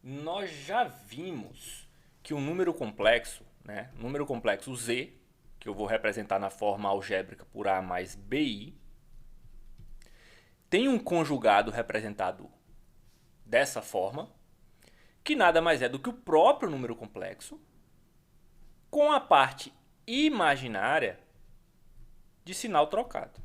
Nós já vimos que o número complexo, né, número complexo Z, que eu vou representar na forma algébrica por A mais BI, tem um conjugado representado dessa forma, que nada mais é do que o próprio número complexo, com a parte imaginária de sinal trocado.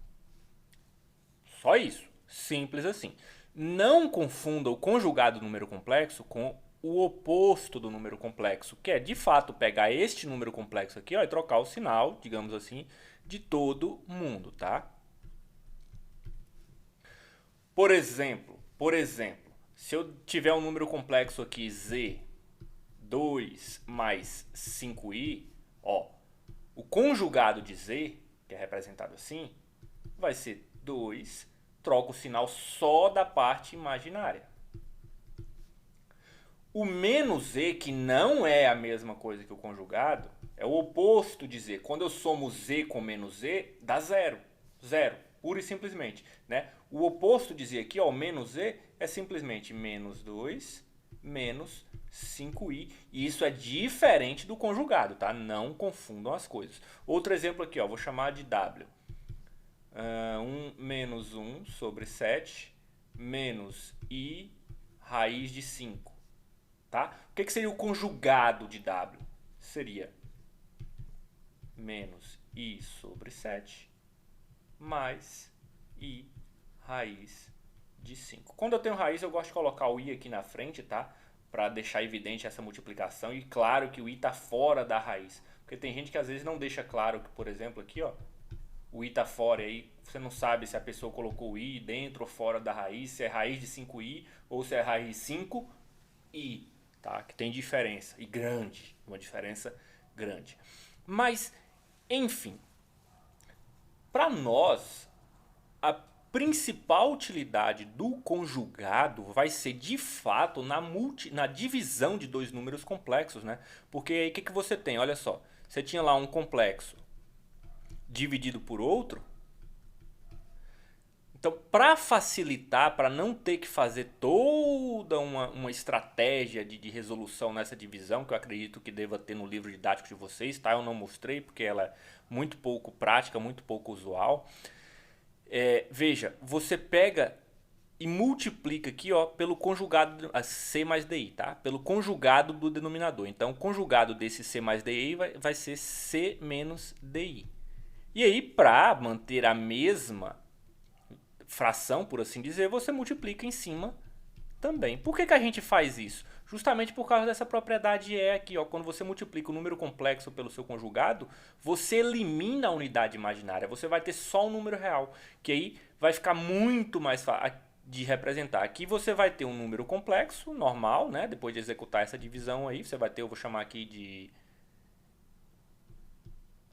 Só isso. Simples assim. Não confunda o conjugado do número complexo com o oposto do número complexo, que é de fato pegar este número complexo aqui, ó, e trocar o sinal, digamos assim, de todo mundo, tá? Por exemplo, se eu tiver um número complexo aqui z 2 mais 5i, ó, o conjugado de z, que é representado assim, vai ser 2, troca o sinal só da parte imaginária. O menos e, que não é a mesma coisa que o conjugado, é o oposto de z. Quando eu somo z com menos e, dá zero. Zero, pura e simplesmente. Né? O oposto de z aqui, ó, o menos e, é simplesmente menos 2 menos 5i. E isso é diferente do conjugado, tá? Não confundam as coisas. Outro exemplo aqui, ó, vou chamar de w. 1 menos 1 sobre 7 menos i raiz de 5. Tá? O que seria o conjugado de w? Seria menos i sobre 7 mais i raiz de 5. Quando eu tenho raiz, eu gosto de colocar o i aqui na frente, tá? Para deixar evidente essa multiplicação. E claro que o i está fora da raiz. Porque tem gente que às vezes não deixa claro que, por exemplo, aqui, ó, o i está fora. E aí você não sabe se a pessoa colocou o i dentro ou fora da raiz, se é raiz de 5i ou se é raiz de 5i. Tá? Que tem diferença, e grande, uma diferença grande. Mas, enfim, para nós, a principal utilidade do conjugado vai ser de fato na divisão de dois números complexos, né? Porque aí o que você tem? Olha só, você tinha lá um complexo dividido por outro. Então, para facilitar, para não ter que fazer toda uma estratégia de resolução nessa divisão, que eu acredito que deva ter no livro didático de vocês, tá? Eu não mostrei porque ela é muito pouco prática, muito pouco usual. Veja, você pega e multiplica aqui, ó, pelo conjugado C mais DI, tá? Pelo conjugado do denominador. Então, o conjugado desse C mais DI vai ser C menos DI. E aí, para manter a mesma fração, por assim dizer, você multiplica em cima também. Por que a gente faz isso? Justamente por causa dessa propriedade E aqui, ó. Quando você multiplica o número complexo pelo seu conjugado, você elimina a unidade imaginária. Você vai ter só um número real, que aí vai ficar muito mais fácil de representar. Aqui você vai ter um número complexo, normal, né? Depois de executar essa divisão aí, você vai ter, eu vou chamar aqui de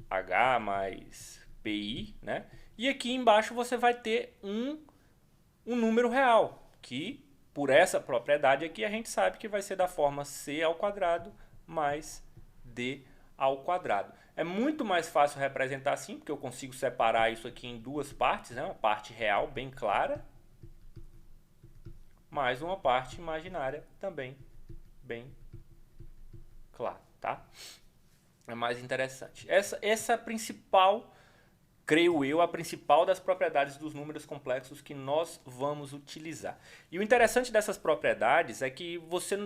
H mais PI, né? E aqui embaixo você vai ter um número real, que por essa propriedade aqui a gente sabe que vai ser da forma c ao quadrado mais d ao quadrado. É muito mais fácil representar assim, porque eu consigo separar isso aqui em duas partes, né? Uma parte real bem clara, mais uma parte imaginária também bem clara, tá? É mais interessante. Essa é a principal, creio eu, a principal das propriedades dos números complexos que nós vamos utilizar. E o interessante dessas propriedades é que você,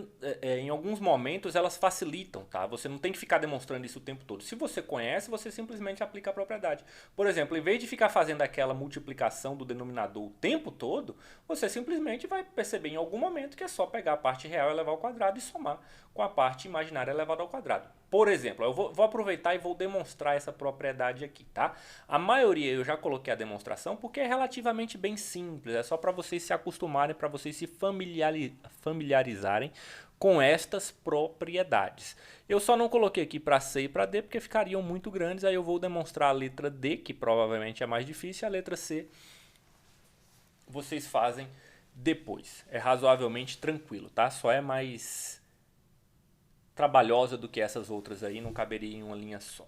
em alguns momentos, elas facilitam, tá? Você não tem que ficar demonstrando isso o tempo todo. Se você conhece, você simplesmente aplica a propriedade. Por exemplo, em vez de ficar fazendo aquela multiplicação do denominador o tempo todo, você simplesmente vai perceber em algum momento que é só pegar a parte real elevada ao quadrado e somar com a parte imaginária elevada ao quadrado. Por exemplo, eu vou aproveitar e vou demonstrar essa propriedade aqui, tá? A maioria eu já coloquei a demonstração porque é relativamente bem simples, é só para vocês se acostumarem, para vocês se familiarizarem com estas propriedades. Eu só não coloquei aqui para C e para D porque ficariam muito grandes, aí eu vou demonstrar a letra D, que provavelmente é mais difícil, e a letra C vocês fazem depois. É razoavelmente tranquilo, tá? Só é mais trabalhosa do que essas outras aí, não caberia em uma linha só.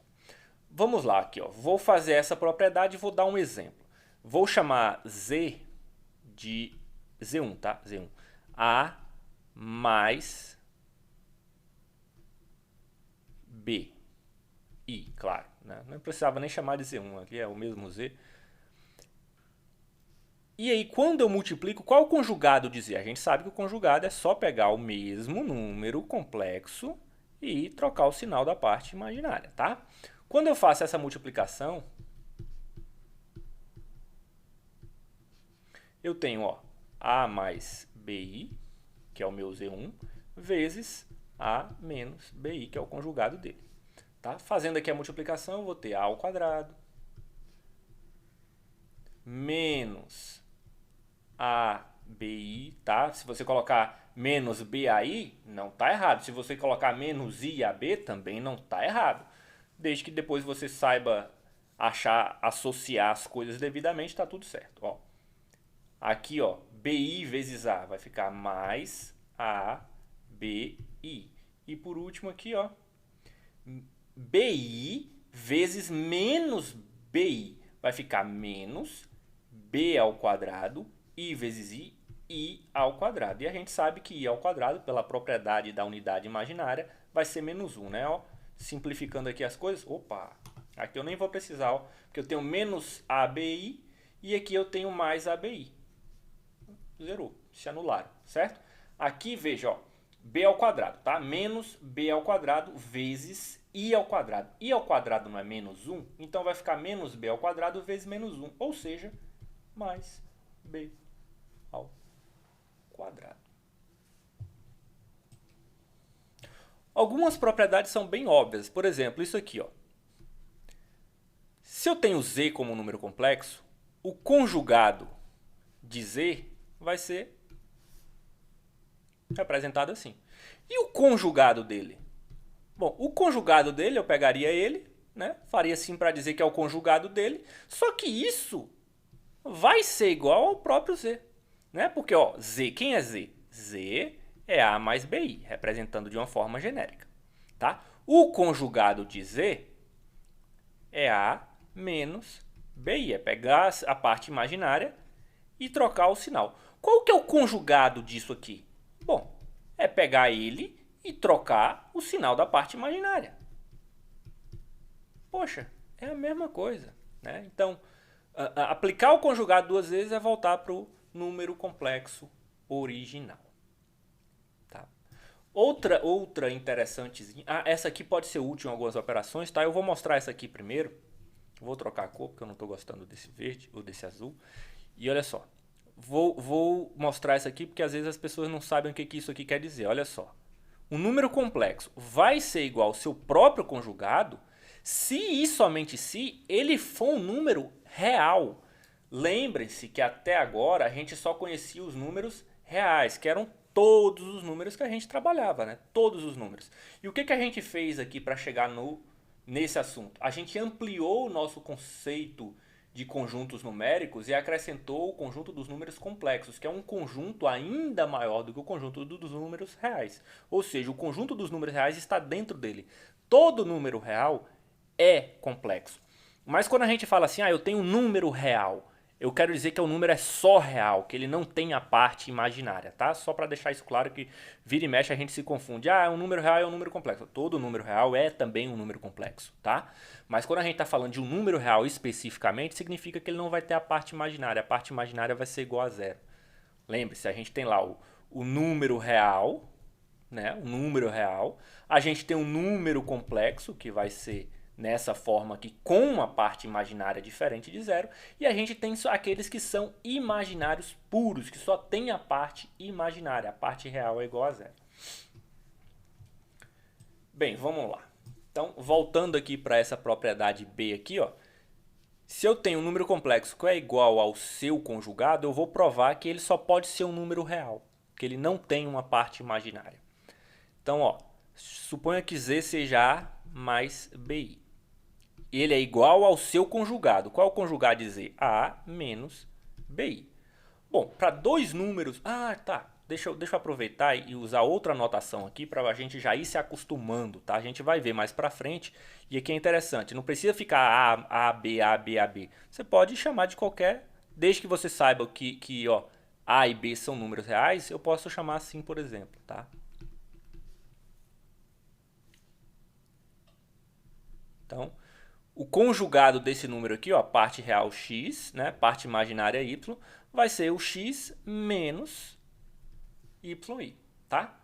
Vamos lá aqui, ó. Vou fazer essa propriedade e vou dar um exemplo. Vou chamar Z de Z1, tá? Z1. A mais B, I, claro, né? Não precisava nem chamar de Z1, aqui é o mesmo Z. E aí, quando eu multiplico, qual é o conjugado de Z? A gente sabe que o conjugado é só pegar o mesmo número complexo e trocar o sinal da parte imaginária, tá? Quando eu faço essa multiplicação, eu tenho, ó, A mais BI, que é o meu Z1, vezes A menos BI, que é o conjugado dele. Tá? Fazendo aqui a multiplicação, eu vou ter A ao quadrado menos ABI, tá? Se você colocar menos BAI, não está errado. Se você colocar menos IAB, também não está errado. Desde que depois você saiba associar as coisas devidamente, está tudo certo. Ó. Aqui, ó, BI vezes A vai ficar mais ABI. E por último aqui, ó, BI vezes menos BI vai ficar menos B ao quadrado, I vezes I ao quadrado. E a gente sabe que I ao quadrado, pela propriedade da unidade imaginária, vai ser menos 1, né? Ó, simplificando aqui as coisas, opa, aqui eu nem vou precisar, ó, porque eu tenho menos ABI e aqui eu tenho mais ABI. Zerou, se anularam, certo? Aqui, veja, ó, B ao quadrado, tá? Menos B ao quadrado vezes I ao quadrado. I ao quadrado não é menos 1, então vai ficar menos B ao quadrado vezes menos 1, ou seja, mais B ao quadrado. Algumas propriedades são bem óbvias. Por exemplo, isso aqui, ó. Se eu tenho Z como um número complexo, o conjugado de Z vai ser representado assim. E o conjugado dele? Bom, o conjugado dele, eu pegaria ele, né? Faria assim para dizer que é o conjugado dele, só que isso vai ser igual ao próprio Z, né? Porque, ó, Z, quem é Z? Z é A mais BI, representando de uma forma genérica, tá? O conjugado de Z é A menos BI, é pegar a parte imaginária e trocar o sinal. Qual que é o conjugado disso aqui? Bom, é pegar ele e trocar o sinal da parte imaginária. Poxa, é a mesma coisa, né? Então, aplicar o conjugado duas vezes é voltar para o número complexo original. Tá? Outra interessantezinha. Essa aqui pode ser útil em algumas operações, tá? Eu vou mostrar essa aqui primeiro. Vou trocar a cor, porque eu não estou gostando desse verde ou desse azul. E olha só. Vou mostrar essa aqui, porque às vezes as pessoas não sabem o que isso aqui quer dizer. Olha só. Um número complexo vai ser igual ao seu próprio conjugado se e somente se ele for um número real. Lembrem-se que até agora a gente só conhecia os números reais, que eram todos os números que a gente trabalhava, né? Todos os números. E o que a gente fez aqui para chegar nesse assunto? A gente ampliou o nosso conceito de conjuntos numéricos e acrescentou o conjunto dos números complexos, que é um conjunto ainda maior do que o conjunto dos números reais. Ou seja, o conjunto dos números reais está dentro dele. Todo número real é complexo. Mas quando a gente fala assim, eu tenho um número real, eu quero dizer que o número é só real, que ele não tem a parte imaginária, tá? Só para deixar isso claro, que vira e mexe a gente se confunde. Um número real é um número complexo. Todo número real é também um número complexo, tá? Mas quando a gente está falando de um número real especificamente, significa que ele não vai ter a parte imaginária. A parte imaginária vai ser igual a zero. Lembre-se, a gente tem lá o número real, né? O número real. A gente tem um número complexo, que vai ser nessa forma aqui, com uma parte imaginária diferente de zero, e a gente tem aqueles que são imaginários puros, que só tem a parte imaginária, a parte real é igual a zero. Bem, vamos lá. Então, voltando aqui para essa propriedade B aqui, ó, se eu tenho um número complexo que é igual ao seu conjugado, eu vou provar que ele só pode ser um número real, que ele não tem uma parte imaginária. Então, ó, suponha que Z seja A mais BI. Ele é igual ao seu conjugado. Qual é o conjugado de Z? A menos BI. Bom, para dois números... tá. Deixa eu aproveitar e usar outra anotação aqui para a gente já ir se acostumando, tá? A gente vai ver mais para frente. E aqui é interessante. Não precisa ficar A, B, A, B, A, B. Você pode chamar de qualquer... Desde que você saiba que ó, A e B são números reais, eu posso chamar assim, por exemplo, tá? Então, o conjugado desse número aqui, ó, parte real x, né, parte imaginária y, vai ser o x menos yi, tá?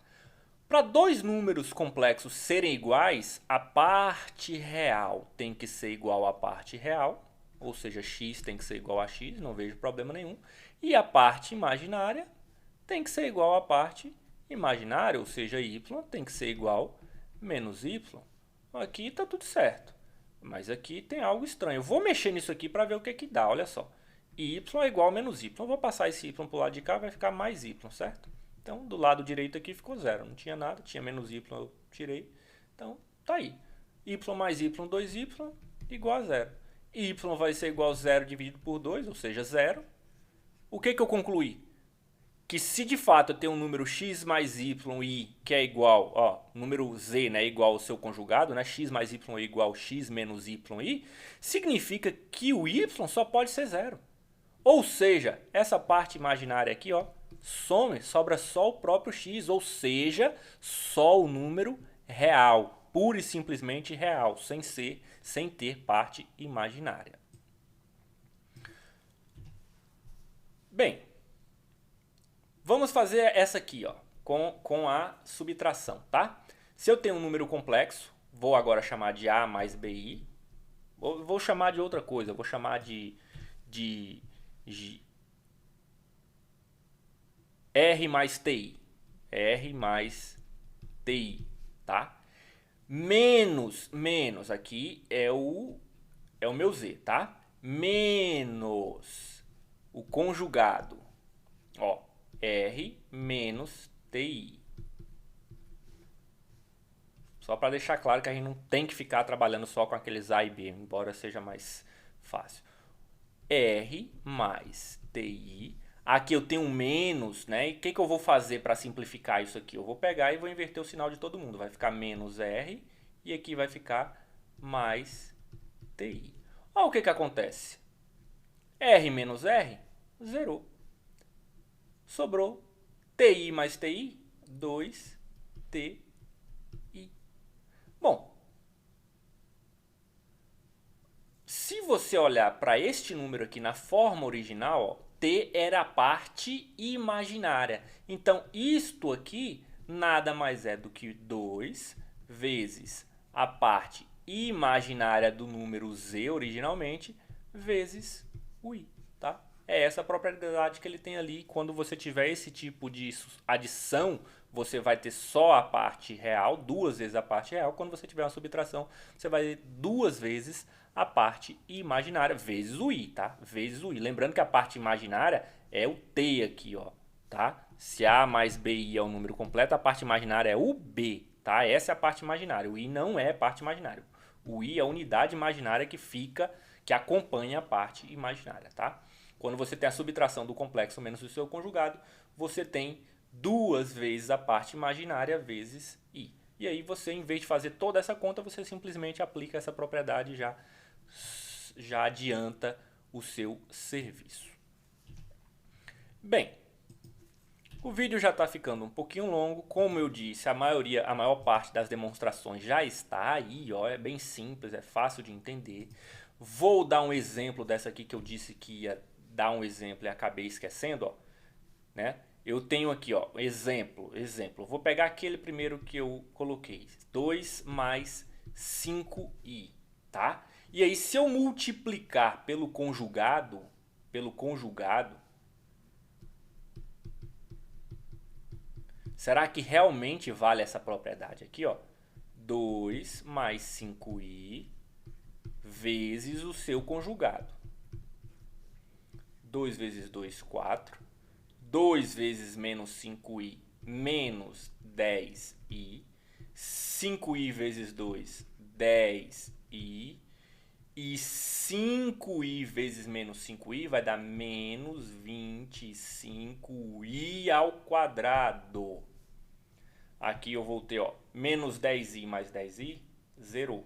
Para dois números complexos serem iguais, a parte real tem que ser igual à parte real, ou seja, x tem que ser igual a x, não vejo problema nenhum, e a parte imaginária tem que ser igual à parte imaginária, ou seja, y tem que ser igual a menos y. Aqui está tudo certo, mas aqui tem algo estranho. Eu vou mexer nisso aqui para ver o que que dá, olha só. Y é igual a menos y. Eu vou passar esse y para o lado de cá, vai ficar mais y, certo? Então, do lado direito aqui ficou zero. Não tinha nada, tinha menos y, eu tirei. Então, tá aí. Y mais y, 2y, igual a zero. Y vai ser igual a zero dividido por 2, ou seja, zero. O que que eu concluí? Que se de fato eu tenho um número x mais y, que é igual, ó, número z, né, igual ao seu conjugado, né, x mais y é igual a x menos y, significa que o y só pode ser zero. Ou seja, essa parte imaginária aqui, ó, some, sobra só o próprio x, ou seja, só o número real, pura e simplesmente real, sem ter parte imaginária. Bem, vamos fazer essa aqui, ó, com a subtração, tá? Se eu tenho um número complexo, vou agora chamar de A mais BI, vou chamar de outra coisa, vou chamar de R mais TI. R mais TI, tá? Menos aqui é o meu Z, tá? Menos o conjugado, ó, R menos TI. Só para deixar claro que a gente não tem que ficar trabalhando só com aqueles A e B, embora seja mais fácil. R mais TI. Aqui eu tenho um menos, né? E o que eu vou fazer para simplificar isso aqui? Eu vou pegar e vou inverter o sinal de todo mundo. Vai ficar menos R e aqui vai ficar mais TI. Olha o que acontece. R menos R, zerou. Sobrou TI mais TI, 2TI. Bom, se você olhar para este número aqui na forma original, ó, T era a parte imaginária. Então, isto aqui nada mais é do que 2 vezes a parte imaginária do número Z originalmente, vezes o I, tá? É essa a propriedade que ele tem ali. Quando você tiver esse tipo de adição, você vai ter só a parte real, duas vezes a parte real. Quando você tiver uma subtração, você vai ter duas vezes a parte imaginária, vezes o I, tá? Vezes o I. Lembrando que a parte imaginária é o T aqui, ó, tá? Se A mais BI é o número completo, a parte imaginária é o B, tá? Essa é a parte imaginária. O I não é parte imaginária. O I é a unidade imaginária que acompanha a parte imaginária, tá? Quando você tem a subtração do complexo menos o seu conjugado, você tem duas vezes a parte imaginária vezes I. E aí você, em vez de fazer toda essa conta, você simplesmente aplica essa propriedade e já adianta o seu serviço. Bem, o vídeo já está ficando um pouquinho longo. Como eu disse, a maior parte das demonstrações já está aí, ó, é bem simples, é fácil de entender. Vou dar um exemplo dessa aqui que eu disse que ia dar um exemplo e acabei esquecendo, ó, né? Eu tenho aqui, ó, exemplo. Vou pegar aquele primeiro que eu coloquei, 2 mais 5i, tá? E aí, se eu multiplicar pelo conjugado, será que realmente vale essa propriedade aqui, ó? 2 mais 5i vezes o seu conjugado. 2 vezes 2, 4. 2 vezes menos 5i, menos 10i. 5i vezes 2, 10i. E 5i vezes menos 5i vai dar menos 25i ao quadrado. Aqui eu vou ter, ó, menos 10i mais 10i, zerou.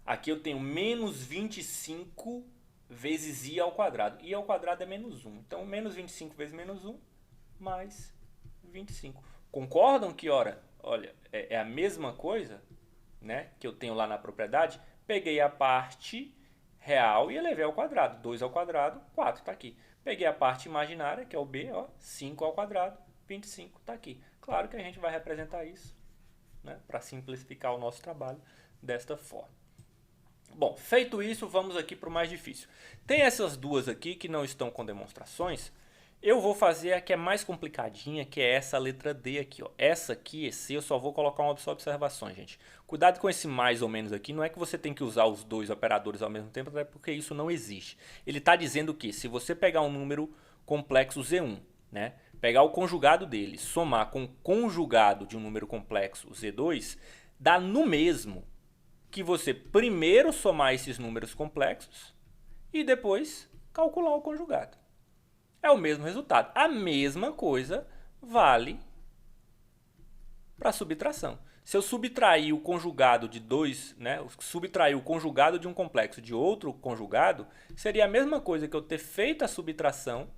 Aqui eu tenho menos 25 vezes i ao quadrado. I ao quadrado é menos 1. Então, menos 25 vezes menos 1, mais 25. Concordam que, olha, é a mesma coisa? né, que eu tenho lá na propriedade, peguei a parte real e elevei ao quadrado. 2 ao quadrado, 4, está aqui. Peguei a parte imaginária, que é o b, ó, 5 ao quadrado, 25, está aqui. Claro que a gente vai representar isso, né, para simplificar o nosso trabalho desta forma. Bom, feito isso, vamos aqui para o mais difícil. Tem essas duas aqui que não estão com demonstrações. Eu vou fazer a que é mais complicadinha, que é essa letra D aqui, ó. Essa aqui, esse, eu só vou colocar uma observação, gente. Cuidado com esse mais ou menos aqui. Não é que você tem que usar os dois operadores ao mesmo tempo, até porque isso não existe. Ele está dizendo que se você pegar um número complexo Z1, né, pegar o conjugado dele, somar com o conjugado de um número complexo Z2, dá no mesmo que você primeiro somar esses números complexos e depois calcular o conjugado. É o mesmo resultado. A mesma coisa vale para subtração. Se eu subtrair o conjugado de dois, né, subtrair o conjugado de um complexo de outro conjugado, seria a mesma coisa que eu ter feito a subtração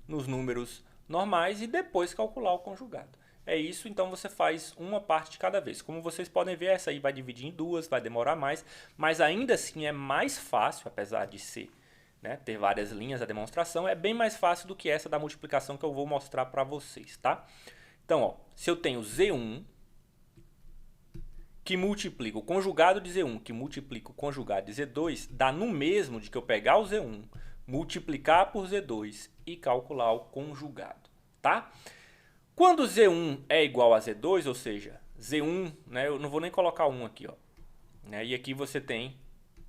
nos números normais e depois calcular o conjugado. É isso, então você faz uma parte de cada vez. Como vocês podem ver, essa aí vai dividir em duas, vai demorar mais, mas ainda assim é mais fácil, apesar de ser, né, ter várias linhas a demonstração, é bem mais fácil do que essa da multiplicação que eu vou mostrar para vocês, tá? Então, ó, se eu tenho Z1 que multiplica o conjugado de Z1 que multiplica o conjugado de Z2, dá no mesmo de que eu pegar o Z1, multiplicar por Z2 e calcular o conjugado, tá? Quando Z1 é igual a Z2, ou seja, Z1, né, eu não vou nem colocar 1 aqui, ó, né, e aqui você tem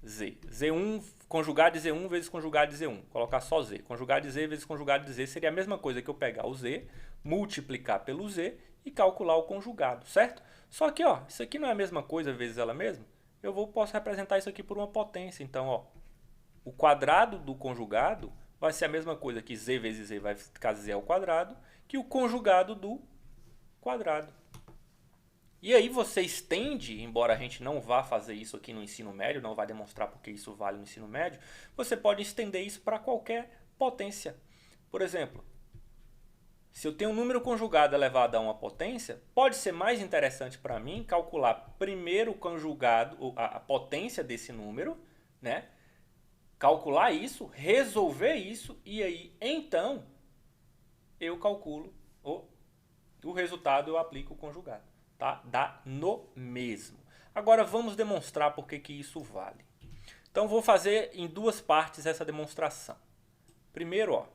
Z. Z1, conjugado de Z1 vezes conjugado de Z1. Colocar só Z. Conjugado de Z vezes conjugado de Z seria a mesma coisa que eu pegar o Z, multiplicar pelo Z e calcular o conjugado, certo? Só que, ó, isso aqui não é a mesma coisa vezes ela mesma. Posso representar isso aqui por uma potência. Então, ó, o quadrado do conjugado vai ser a mesma coisa que Z vezes Z vai ficar Z ao quadrado, que o conjugado do quadrado. E aí você estende, embora a gente não vá fazer isso aqui no ensino médio, não vai demonstrar porque isso vale no ensino médio, você pode estender isso para qualquer potência. Por exemplo, se eu tenho um número conjugado elevado a uma potência, pode ser mais interessante para mim calcular primeiro o conjugado, a potência desse número, né? Calcular isso, resolver isso e aí então eu calculo o resultado, eu aplico o conjugado. Tá? Dá no mesmo. Agora vamos demonstrar por que isso vale. Então vou fazer em duas partes essa demonstração. Primeiro, ó,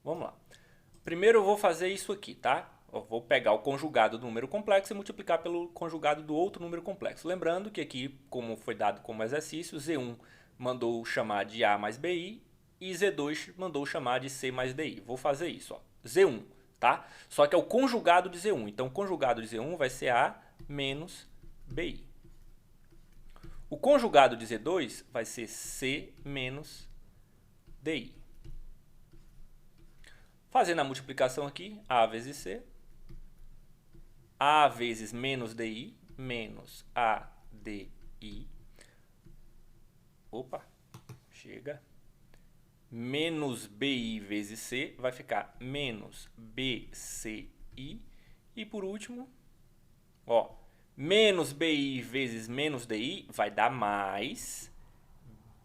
vamos lá. Primeiro eu vou fazer isso aqui, tá? Eu vou pegar o conjugado do número complexo e multiplicar pelo conjugado do outro número complexo. Lembrando que aqui, como foi dado como exercício, Z1 mandou chamar de A mais BI e Z2 mandou chamar de C mais DI. Vou fazer isso, ó. Z1, tá? Só que é o conjugado de Z1. Então, o conjugado de Z1 vai ser A menos BI. O conjugado de Z2 vai ser C menos DI. Fazendo a multiplicação aqui, A vezes C, A vezes menos DI, menos ADI. Opa, chega. Menos BI vezes C vai ficar menos BCI. E por último, ó, menos BI vezes menos DI vai dar mais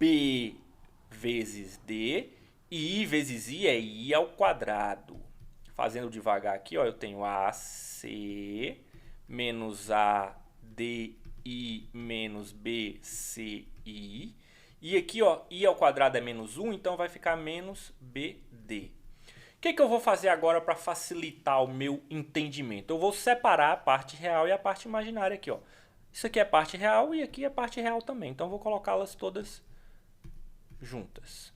B vezes D. E I vezes I é I ao quadrado. Fazendo devagar aqui, ó, eu tenho AC menos ADI menos BCI. E aqui, ó, I ao quadrado é menos 1, então vai ficar menos BD. O que eu vou fazer agora para facilitar o meu entendimento? Eu vou separar a parte real e a parte imaginária aqui, ó. Isso aqui é parte real e aqui é parte real também. Então, eu vou colocá-las todas juntas.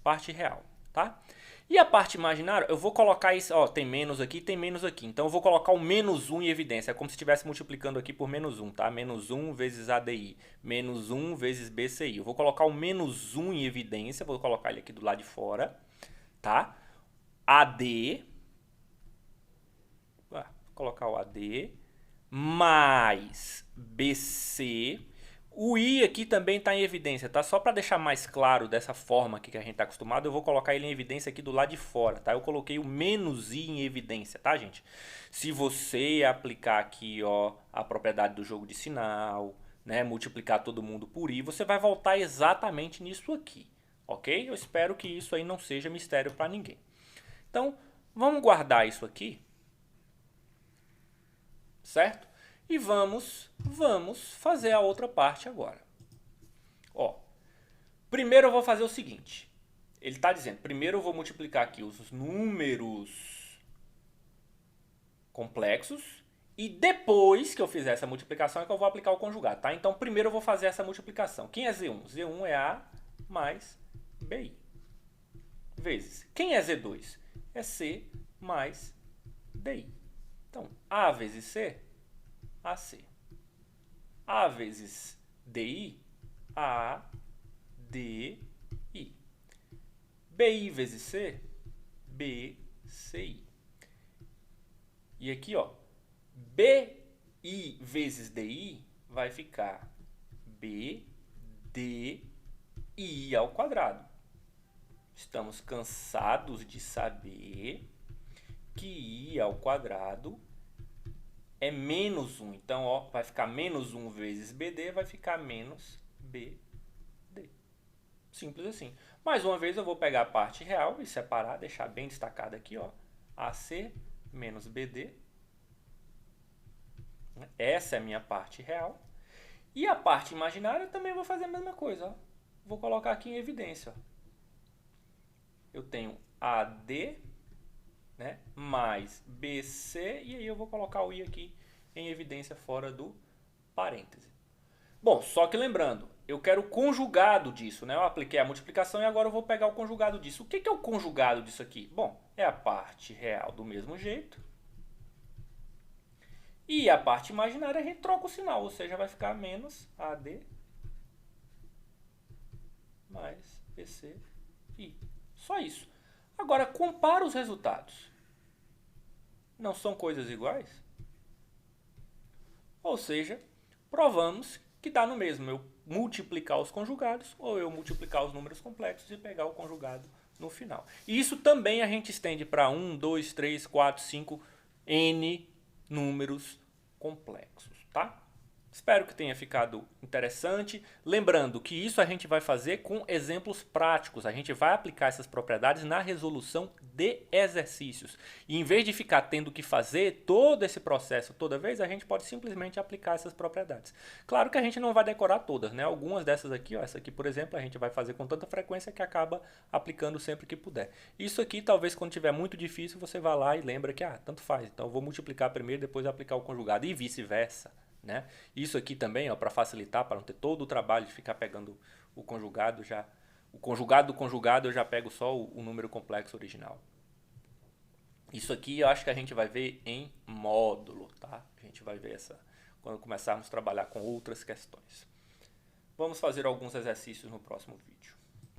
Parte real, tá? E a parte imaginária, eu vou colocar isso, ó, tem menos aqui, tem menos aqui. Então, eu vou colocar o menos 1 em evidência. É como se estivesse multiplicando aqui por menos 1, tá? Menos 1 vezes ADI, menos 1 vezes BCI. Eu vou colocar o menos 1 em evidência, vou colocar ele aqui do lado de fora, tá? AD, vou colocar o AD, mais BC. O i aqui também está em evidência, tá? Só para deixar mais claro dessa forma aqui que a gente está acostumado, eu vou colocar ele em evidência aqui do lado de fora, tá? Eu coloquei o menos i em evidência, tá, gente? Se você aplicar aqui, ó, a propriedade do jogo de sinal, né, multiplicar todo mundo por i, você vai voltar exatamente nisso aqui, ok? Eu espero que isso aí não seja mistério para ninguém. Então, vamos guardar isso aqui, certo? E vamos fazer a outra parte agora. Ó, primeiro eu vou fazer o seguinte. Ele está dizendo, primeiro eu vou multiplicar aqui os números complexos e depois que eu fizer essa multiplicação é que eu vou aplicar o conjugado, tá? Então primeiro eu vou fazer essa multiplicação. Quem é Z1? Z1 é A mais BI. Vezes. Quem é Z2? É C mais DI. Então, A vezes C, AC. A vezes DI, ADI. BI vezes C, BCI. E aqui, ó, BI vezes DI vai ficar BDI ao quadrado. Estamos cansados de saber que I ao quadrado é menos 1. Então, ó, vai ficar menos 1 vezes BD, vai ficar menos BD. Simples assim. Mais uma vez, eu vou pegar a parte real e separar, deixar bem destacado aqui, ó. AC menos BD. Essa é a minha parte real. E a parte imaginária eu também vou fazer a mesma coisa, ó. Vou colocar aqui em evidência, ó. Eu tenho AD, né, mais BC, e aí eu vou colocar o I aqui em evidência fora do parêntese. Bom, só que lembrando, eu quero o conjugado disso, né? Eu apliquei a multiplicação e agora eu vou pegar o conjugado disso. O que é o conjugado disso aqui? Bom, é a parte real do mesmo jeito. E a parte imaginária a gente troca o sinal, ou seja, vai ficar menos AD mais BCI. Só isso. Agora, compara os resultados. Não são coisas iguais? Ou seja, provamos que dá no mesmo eu multiplicar os conjugados ou eu multiplicar os números complexos e pegar o conjugado no final. E isso também a gente estende para 1, 2, 3, 4, 5, N números complexos, tá? Espero que tenha ficado interessante. Lembrando que isso a gente vai fazer com exemplos práticos. A gente vai aplicar essas propriedades na resolução de exercícios. E em vez de ficar tendo que fazer todo esse processo toda vez, a gente pode simplesmente aplicar essas propriedades. Claro que a gente não vai decorar todas, né? Algumas dessas aqui, ó, essa aqui, por exemplo, a gente vai fazer com tanta frequência que acaba aplicando sempre que puder. Isso aqui, talvez quando tiver muito difícil, você vá lá e lembra que, tanto faz. Então eu vou multiplicar primeiro, depois aplicar o conjugado e vice-versa. Né? Isso aqui também, para facilitar, para não ter todo o trabalho de ficar pegando o conjugado já. O conjugado do conjugado eu já pego só o número complexo original. Isso aqui eu acho que a gente vai ver em módulo, tá? A gente vai ver quando começarmos a trabalhar com outras questões. Vamos fazer alguns exercícios no próximo vídeo.